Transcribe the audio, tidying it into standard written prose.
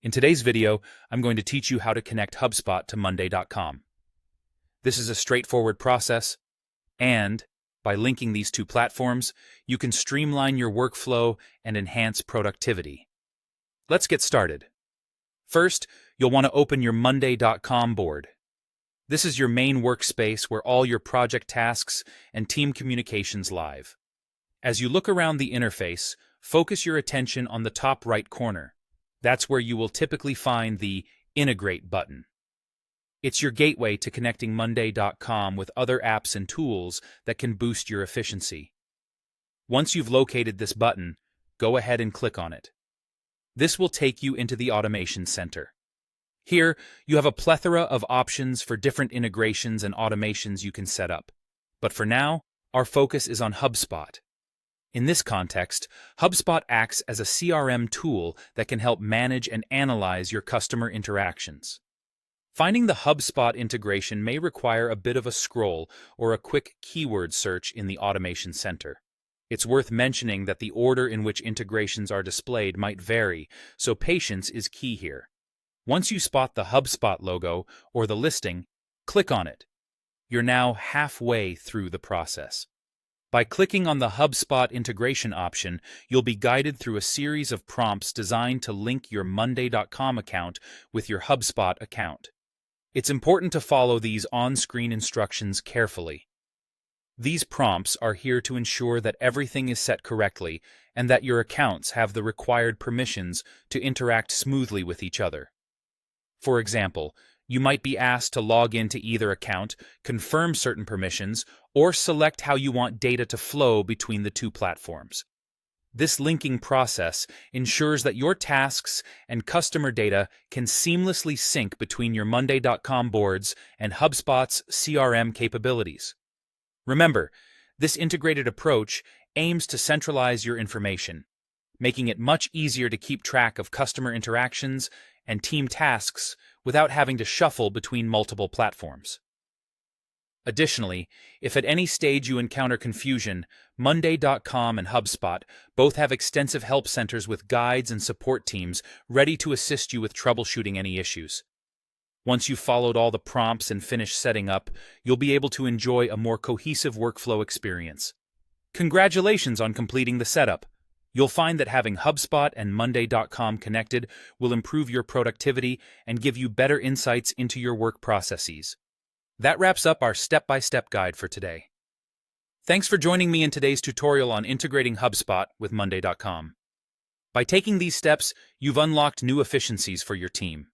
In today's video, I'm going to teach you how to connect HubSpot to Monday.com. This is a straightforward process, and by linking these two platforms, you can streamline your workflow and enhance productivity. Let's get started. First, you'll want to open your Monday.com board. This is your main workspace where all your project tasks and team communications live. As you look around the interface, focus your attention on the top right corner. That's where you will typically find the Integrate button. It's your gateway to connecting Monday.com with other apps and tools that can boost your efficiency. Once you've located this button, go ahead and click on it. This will take you into the Automation Center. Here, you have a plethora of options for different integrations and automations you can set up. But for now, our focus is on HubSpot. In this context, HubSpot acts as a CRM tool that can help manage and analyze your customer interactions. Finding the HubSpot integration may require a bit of a scroll or a quick keyword search in the Automation Center. It's worth mentioning that the order in which integrations are displayed might vary, so patience is key here. Once you spot the HubSpot logo or the listing, click on it. You're now halfway through the process. By clicking on the HubSpot integration option, you'll be guided through a series of prompts designed to link your Monday.com account with your HubSpot account. It's important to follow these on-screen instructions carefully. These prompts are here to ensure that everything is set correctly and that your accounts have the required permissions to interact smoothly with each other. For example, you might be asked to log into either account, confirm certain permissions, or select how you want data to flow between the two platforms. This linking process ensures that your tasks and customer data can seamlessly sync between your Monday.com boards and HubSpot's CRM capabilities. Remember, this integrated approach aims to centralize your information, making it much easier to keep track of customer interactions and team tasks without having to shuffle between multiple platforms. Additionally, if at any stage you encounter confusion, Monday.com and HubSpot both have extensive help centers with guides and support teams ready to assist you with troubleshooting any issues. Once you've followed all the prompts and finished setting up, you'll be able to enjoy a more cohesive workflow experience. Congratulations on completing the setup! You'll find that having HubSpot and Monday.com connected will improve your productivity and give you better insights into your work processes. That wraps up our step-by-step guide for today. Thanks for joining me in today's tutorial on integrating HubSpot with Monday.com. By taking these steps, you've unlocked new efficiencies for your team.